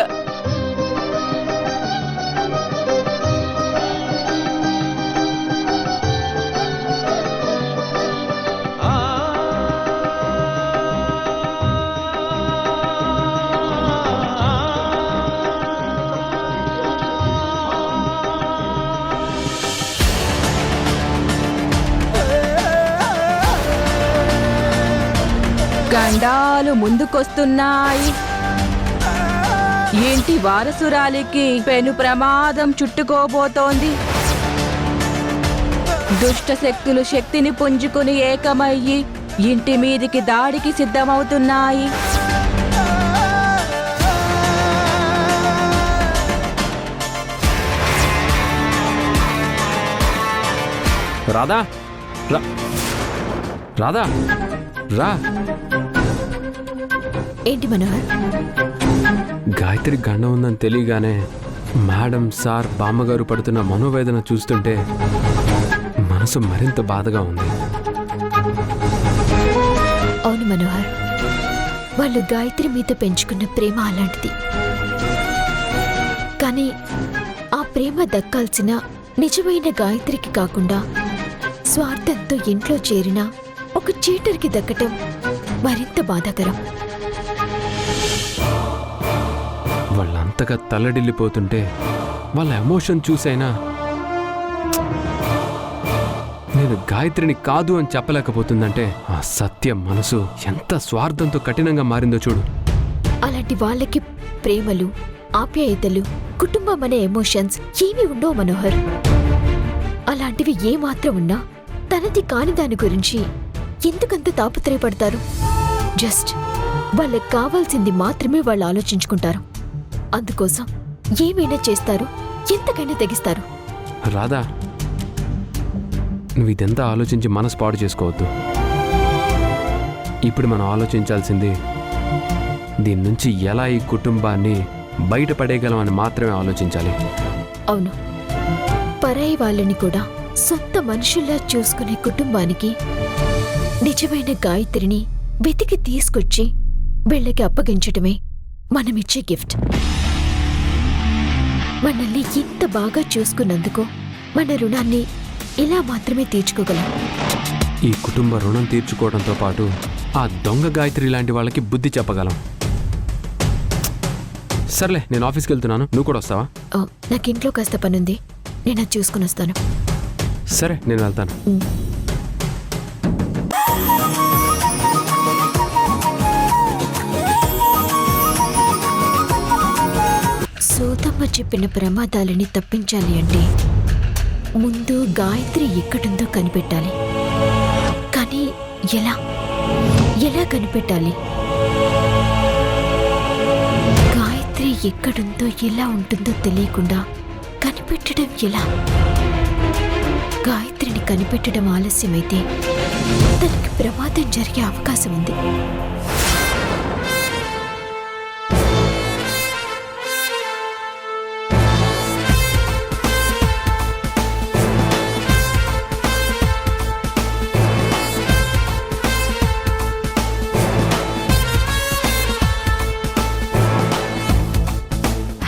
గండాలు ముందుకొస్తున్నాయి. ఇంటి వారసురాలికి పెను ప్రమాదం చుట్టుకోబోతోంది. దుష్ట శక్తులు శక్తిని పుంజుకుని ఏకమయ్యి ఇంటి మీదికి దాడికి సిద్ధమవుతున్నాయి.
రాధా, రాధా, రా.
ఏంటి మనోహర్?
గాయత్రి గండం ఉందని తెలియగానే మేడం, సార్, బామ్మగారు పడుతున్న మనోవేదన చూస్తుంటే మనసు మరింత బాధగా ఉంది.
అవును మనోహర్, వాళ్ళు గాయత్రి మీద పెంచుకున్న ప్రేమ అలాంటిది. కానీ ఆ ప్రేమ దక్కాల్సిన నిజమైన గాయత్రికి కాకుండా స్వార్థంతో ఇంట్లో చేరిన ఒక చీటర్కి దక్కటం మరింత బాధాకరం.
వాళ్ళంతగా తల్లడిల్లిపోతుంటే వాళ్ళ ఎమోషన్ చూసైనా నేను గాయత్రిని కాదు అని చెప్పలేకపోతుందంటే ఆ సత్యం మనసు ఎంత స్వార్థంతో కఠినంగా మారిందో చూడు.
అలాంటి వాళ్ళకి ప్రేమలు, ఆప్యాయతలు, కుటుంబం అనే ఎమోషన్స్ ఏమీ ఉండవు మనోహర్. అలాంటివి ఏమాత్రం ఉన్నా తనది కాని దాని గురించి ఎందుకంత తాపత్రయపడతారు? జస్ట్ వాళ్ళకి కావాల్సింది మాత్రమే వాళ్ళు ఆలోచించుకుంటారు. అందుకోసం ఏమైనా చేస్తారు, ఎంతకైనా తెగిస్తారు.
రాధా, నువ్వు ఇదంతా ఆలోచించి మనసు పాడు చేసుకోవద్దు. ఇప్పుడు మనం ఆలోచించాల్సింది దీని నుంచి ఎలా ఈ కుటుంబాన్ని బయటపడేయగలమని మాత్రమే ఆలోచించాలి.
అవును, పరాయి వాళ్ళని కూడా సొంత మనుషుల్లా చూసుకునే కుటుంబానికి నిజమైన గాయత్రిని వెతికి తీసుకొచ్చి వీళ్ళకి అప్పగించటమే మనమిచ్చే గిఫ్ట్. మనల్ని ఇంత బాగా చూసుకున్నందుకు మన రుణాన్ని ఇలా మాత్రమే తీర్చుకోగలం.
ఈ కుటుంబ రుణం తీర్చుకోవడంతో పాటు ఆ దొంగ గాయత్రి లాంటి వాళ్ళకి బుద్ధి చెప్పగలం. సర్లే, నేను ఆఫీస్కి వెళ్తున్నాను, నువ్వు కూడా వస్తావా?
నాకు ఇంట్లో కాస్త పనుంది, నేను అది చూసుకుని వస్తాను.
సరే, నేను వెళ్తాను.
సోదమ్మ చెప్పిన ప్రమాదాలని తప్పించాలి అంటే ముందు గాయత్రి ఎక్కడుందో కనిపెట్టాలి. కానీ ఎలా ఎలా కనిపెట్టాలి? గాయత్రి ఎక్కడుందో ఎలా ఉంటుందో తెలియకుండా కనిపెట్టడం ఎలా? గాయత్రిని కనిపెట్టడం ఆలస్యమైతే తనకి ప్రమాదం జరిగే అవకాశం ఉంది.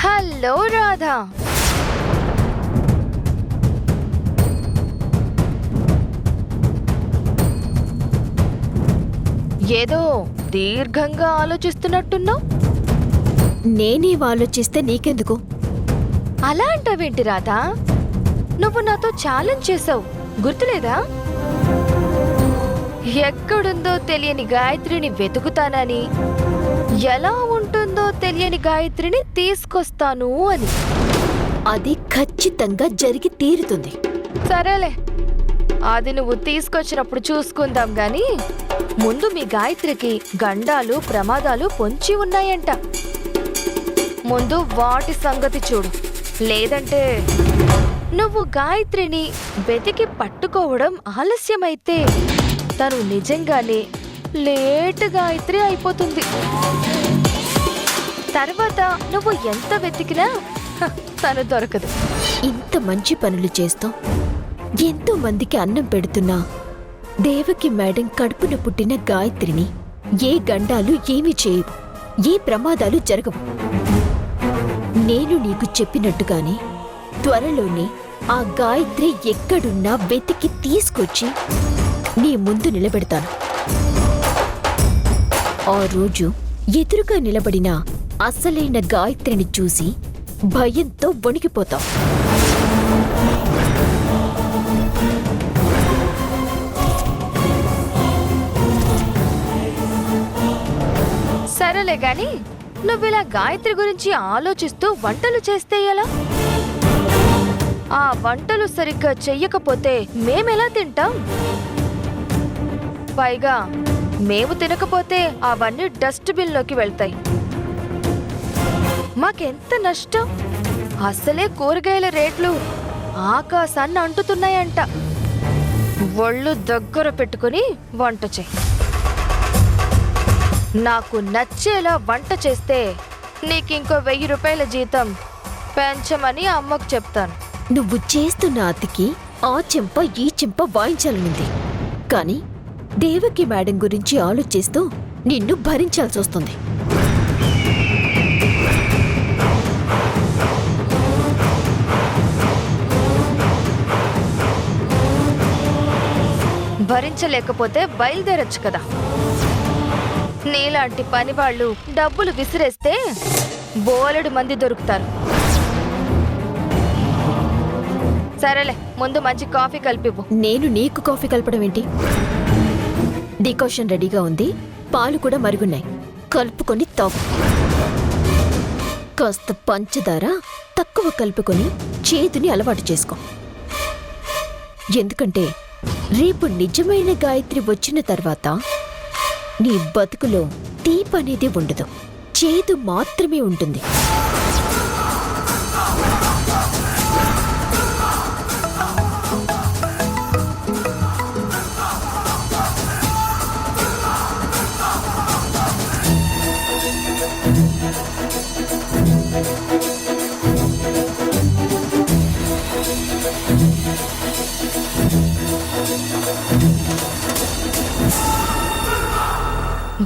హలో రాధా, ఏదో దీర్ఘంగా ఆలోచిస్తున్నట్టున్నావు.
నేనేం ఆలోచిస్తే నీకెందుకు?
అలా అంటావేంటి రాధా? నువ్వు నాతో ఛాలెంజ్ చేసావు, గుర్తులేదా? ఎక్కడుందో తెలియని గాయత్రిని వెతుకుతానని, ఎలా ఉంటుందో తెలియని గాయత్రిని తీసుకొస్తాను అని.
అది ఖచ్చితంగా జరిగి తీరుతుంది.
సరేలే, అది నువ్వు తీసుకొచ్చినప్పుడు చూసుకుందాం గాని ముందు మీ గాయత్రికి గండాలు ప్రమాదాలు పొంచి ఉన్నాయంట. ముందు వాటి సంగతి చూడు, లేదంటే నువ్వు గాయత్రిని వెతికి పట్టుకోవడం ఆలస్యమైతే తను నిజంగానే లేట్ గాయత్రి అయిపోతుంది. తర్వాత నువ్వు ఎంత వెతికినా తను దొరకదు.
ఇంత మంచి పనులు చేస్తాం, ఎంతో మందికి అన్నం పెడుతున్నా దేవకి మేడం కడుపున పుట్టిన గాయత్రిని ఏ గండాలు ఏమీ చేయవు, ఏ ప్రమాదాలు జరగవు. నేను నీకు చెప్పినట్టుగానే త్వరలోనే ఆ గాయత్రి ఎక్కడున్నా వెతికి తీసుకొచ్చి నీ ముందు నిలబెడతాను. ఆ రోజు ఎదురుగా నిలబడిన అసలైన గాయత్రిని చూసి భయంతో వణికిపోతాం.
సరేలే గాని నువ్విలా గాయత్రి గురించి ఆలోచిస్తూ వంటలు చేస్తే ఎలా? ఆ వంటలు సరిగ్గా చెయ్యకపోతే మేమెలా తింటాం? పైగా మేము తినకపోతే అవన్నీ డస్ట్బిన్లోకి వెళ్తాయి. మాకెంత నష్టం! అసలే కూరగాయల రేట్లు ఆకాశాన్ని అంటుతున్నాయంట. ఒళ్ళు దగ్గర పెట్టుకుని వంట చెయ్యి. నాకు నచ్చేలా వంట చేస్తే నీకింకో 1000 రూపాయల జీతం పెంచమని అమ్మకు చెప్తాను.
నువ్వు చేస్తున్న అతికి ఆ చెంప ఈ చెంప వాయించాలనుంది, కానీ దేవకి మేడం గురించి ఆలోచిస్తూ నిన్ను భరించాల్సొస్తుంది.
భరించలేకపోతే బయలుదేరొచ్చు కదా. నీలాంటి పని వాళ్ళు డబ్బులు విసిరేస్తే బోలెడు మంది దొరుకుతారు. సరేలే, ముందు మంచి కాఫీ కలిపివ్వు.
నేను నీకు కాఫీ కలపడం ఏంటి? డికాషన్ రెడీగా ఉంది, పాలు కూడా మరుగున్నాయి. కలుపుకొని తాగు. కాస్త పంచదార తక్కువ కలుపుకొని చేతిని అలవాటు చేసుకో. ఎందుకంటే రేపు నిజమైన గాయత్రి వచ్చిన తర్వాత నీ బతుకులో తీపనేది ఉండదు, చేదు మాత్రమే ఉంటుంది.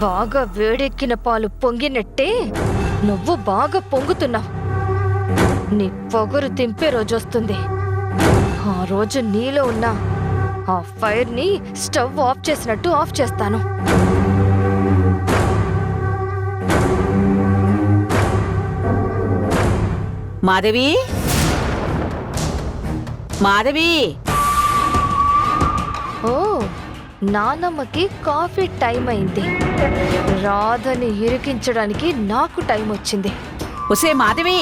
బాగా వేడెక్కిన పాలు పొంగినట్టే నువ్వు బాగా పొంగుతున్నావు. నీ పొగరు తింపే రోజొస్తుంది. ఆ రోజు నీలో ఉన్న ఆ ఫైర్ ని స్టవ్ ఆఫ్ చేసినట్టు ఆఫ్ చేస్తాను.
మాధవి, మాధవి!
ఓ, నానమ్మకి కాఫీ టైం అయింది. రాధని ఇరికించడానికి నాకు టైం వచ్చింది.
ఒసే మాధవి!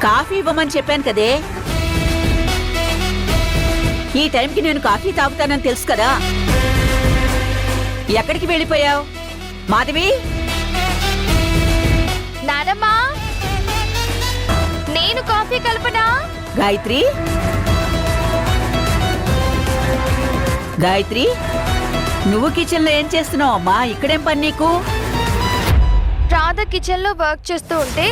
కాఫీ ఇవ్వమని చెప్పాను కదే. ఈ టైంకి నేను కాఫీ తాగుతానని తెలుసు కదా. ఎక్కడికి వెళ్ళిపోయావు మాధవి?
నానమ్మా, నేను కాఫీ కల్పనా?
గాయత్రి, గాయత్రి, నువ్వు కిచెన్లో ఏం చేస్తున్నావు అమ్మా? ఇక్కడేం పని నీకు?
రాధ కిచెన్ లో వర్క్ చేస్తూ ఉంటే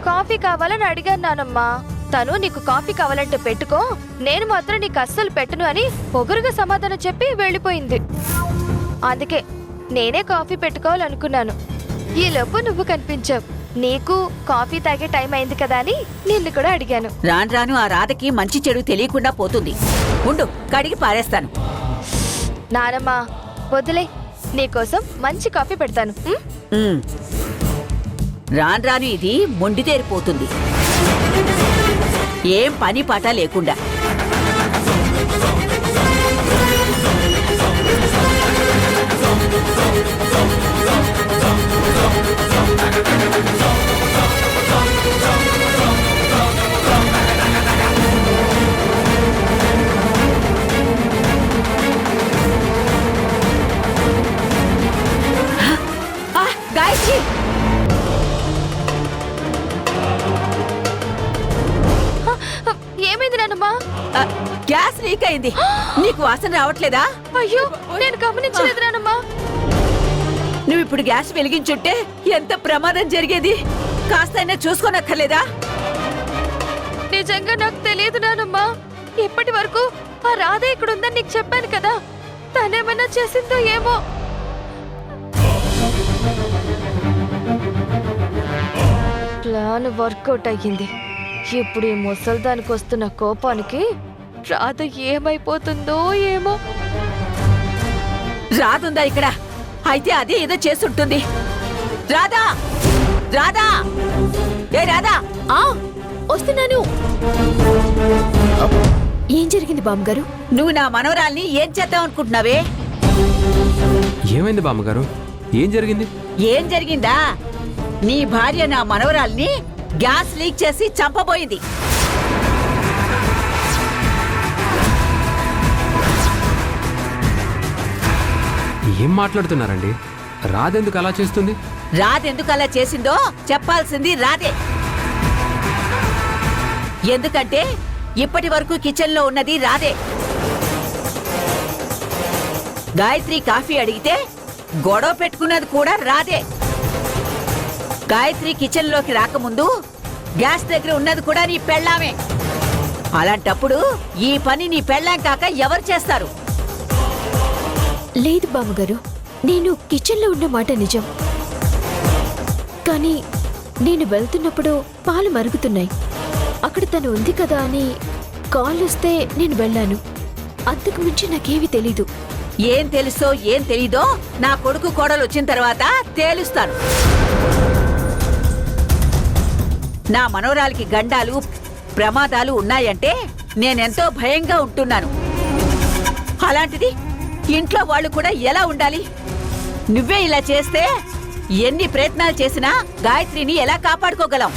కాఫీ కావాలని అడిగాను నానమ్మా. తను నీకు కాఫీ కావాలంటే పెట్టుకో, నేను మాత్రం నీకు అస్సలు పెట్టను అని పొగరుగా సమాధానం చెప్పి వెళ్ళిపోయింది. అందుకే నేనే కాఫీ పెట్టుకోవాలనుకున్నాను. ఈలోపు నువ్వు కనిపించావు. నీకు కాఫీ తాగే టైం అయింది కదా అని నిన్ను కూడా అడిగాను.
రాను రాను ఆ రాధకి మంచి చెడు తెలియకుండా పోతుంది. ఉండు, కడిగి పారేస్తాను.
నానమ్మా వదిలే, నీకోసం మంచి కాఫీ పెడతాను.
రాను రాను ఇది మొండితేరిపోతుంది, ఏం పని పాట లేకుండా. చెయ్యి.
ఏమైంది నానమ్మా?
ఆ, గ్యాస్ లీక్ అయింది. నీకు వాసన రావట్లేదా?
అయ్యో, నేను గమనించలేదు నానమ్మా.
నువ్వు ఇప్పుడు గ్యాస్ వెలిగించుంటే ఎంత ప్రమాదం జరిగేది. కాస్తైనా చూసుకోనక్కర్లేదా?
నిజంగా నాకు తెలియదు నానమ్మా. ఇప్పటి వరకు ఆ రాధ ఇక్కడ ఉందని నీకు చెప్పాను కదా, తనేమైనా చేసిందో ఏమో. ప్లాన్ వర్కౌట్ అయ్యింది. ఇప్పుడు ఈ ముసల్దానికి వస్తున్న కోపానికి రాధ ఏమైపోతుందో ఏమో.
రాదుందా ఇక్కడ? అయితే అదే ఏదో చేసుంటుంది. రాధా, రాధా, ఏ రాధా!
వస్తున్నాను. ఏం జరిగింది బామ్మగారు?
నువ్వు నా మనవరాల్ని ఏం చేద్దాం అనుకుంటున్నావే?
ఏమైంది బామ్మగారు? ఏం జరిగింది?
ఏం జరిగిందా? నీ భార్య నా మనవరాల్ని గ్యాస్ లీక్ చేసి చంపబోయింది.
ఏం మాట్లాడుతున్నారండి? రాదెందుకు అలా చేస్తుంది?
రాదెందుకు అలా చేసిందో చెప్పాల్సింది రాదే. ఎందుకంటే ఇప్పటి వరకు కిచెన్లో ఉన్నది రాదే. గాయత్రి కాఫీ అడిగితే గొడవ పెట్టుకున్నది కూడా రాదే. గాయత్రి కిచెన్లోకి రాకముందు గ్యాస్ దగ్గర ఉన్నది కూడా నీ పెళ్ళామే. అలాంటప్పుడు ఈ పని నీ పెళ్ళాం కాక ఎవరు చేస్తారు?
లేదు బామ్మగారు, నేను కిచెన్లో ఉన్న మాట నిజం. కానీ నేను వెళ్తున్నప్పుడు పాలు మరుగుతున్నాయి. అక్కడ తను ఉంది కదా అని కాల్ వస్తే నేను వెళ్ళాను. అంతకు మించి నాకేమీ తెలీదు.
ఏం తెలుసో ఏం తెలీదో నా కొడుకు కోడలు వచ్చిన తర్వాత తేలుస్తాను. నా మనవరాలికి గండాలు ప్రమాదాలు ఉన్నాయంటే నేనెంతో భయంగా ఉంటున్నాను. అలాంటిది ఇంట్లో వాళ్ళు కూడా ఎలా ఉండాలి? నువ్వే ఇలా చేస్తే ఎన్ని ప్రయత్నాలు చేసినా గాయత్రిని ఎలా కాపాడుకోగలం?